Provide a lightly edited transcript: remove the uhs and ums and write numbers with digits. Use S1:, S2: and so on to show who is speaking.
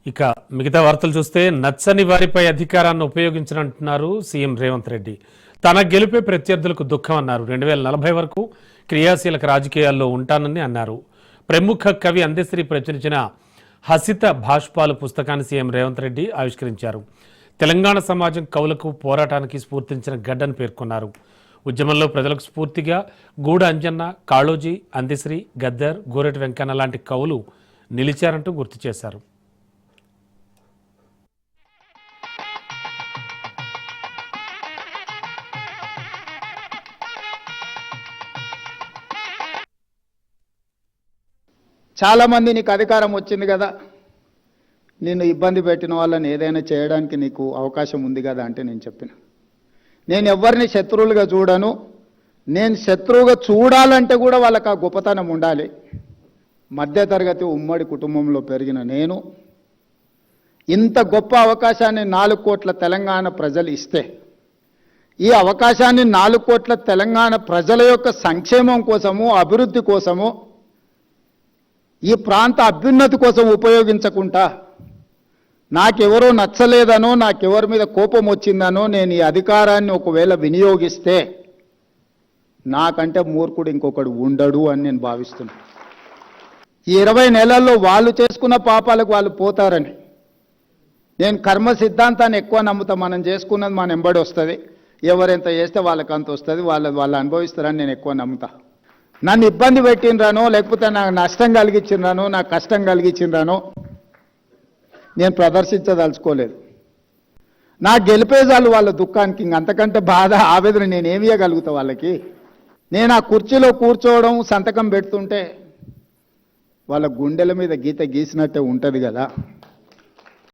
S1: ఇక మిగతా వార్తలు చూస్తే నచ్చని వారిపై అధికారాన్ని ఉపయోగించనంటున్నారు సీఎం రేవంత్ రెడ్డి. తన గెలుపే ప్రత్యర్థులకు దుఃఖం అన్నారు. 2040 వరకు క్రియాశీలక రాజకీయాల్లో ఉంటానని అన్నారు. ప్రముఖ కవి అందశ్రీ ప్రచురించిన హసిత భాష్పాలు పుస్తకాన్ని సీఎం రేవంత్ రెడ్డి ఆవిష్కరించారు. తెలంగాణ సమాజం కవులకు పోరాటానికి స్ఫూర్తించిన గడ్డని పేర్కొన్నారు. ఉద్యమంలో ప్రజలకు స్ఫూర్తిగా గూడ అంజన్న, కాళోజీ, అందశ్రీ, గద్దర్, గోరెటి వెంకన్న లాంటి కవులు నిలిచారంటూ గుర్తు చేశారు.
S2: చాలామంది నీకు అధికారం వచ్చింది కదా, నిన్ను ఇబ్బంది పెట్టిన వాళ్ళని ఏదైనా చేయడానికి నీకు అవకాశం ఉంది కదా అంటే నేను చెప్పిన, నేను ఎవరిని శత్రువులుగా చూడను. నేను శత్రువుగా చూడాలంటే కూడా వాళ్ళకి ఆ గొప్పతనం ఉండాలి. మధ్యతరగతి ఉమ్మడి కుటుంబంలో పెరిగిన నేను ఇంత గొప్ప అవకాశాన్ని 4 కోట్ల తెలంగాణ ప్రజలు ఇస్తే, ఈ అవకాశాన్ని 4 కోట్ల తెలంగాణ ప్రజల యొక్క సంక్షేమం కోసము, అభివృద్ధి కోసము, ఈ ప్రాంత అభ్యున్నతి కోసం ఉపయోగించకుండా నాకెవరో నచ్చలేదనో, నాకెవరి మీద కోపం వచ్చిందనో నేను ఈ అధికారాన్ని ఒకవేళ వినియోగిస్తే నాకంటే మూర్ఖుడు ఇంకొకడు ఉండడు అని నేను భావిస్తున్నాను. ఈ 20 నెలల్లో వాళ్ళు చేసుకున్న పాపాలకు వాళ్ళు పోతారని నేను కర్మ సిద్ధాంతాన్ని ఎక్కువ నమ్ముతా. మనం చేసుకున్నది మన ఎంబడి వస్తుంది, ఎవరెంత చేస్తే వాళ్ళకి అంత వస్తుంది, వాళ్ళు అనుభవిస్తారని నేను ఎక్కువ నమ్ముతా. నన్ను ఇబ్బంది పెట్టినరానో, లేకపోతే నాకు నష్టం కలిగించినరానో, నాకు కష్టం కలిగించినరానో నేను ప్రదర్శించదలుచుకోలేదు. నా గెలిపేజాలు వాళ్ళ దుఃఖానికి, అంతకంటే బాధ, ఆవేదన నేనేమి ఇవ్వగలుగుతా వాళ్ళకి? నేను ఆ కుర్చీలో కూర్చోవడం, సంతకం పెడుతుంటే వాళ్ళ గుండెల మీద గీత గీసినట్టే ఉంటుంది కదా.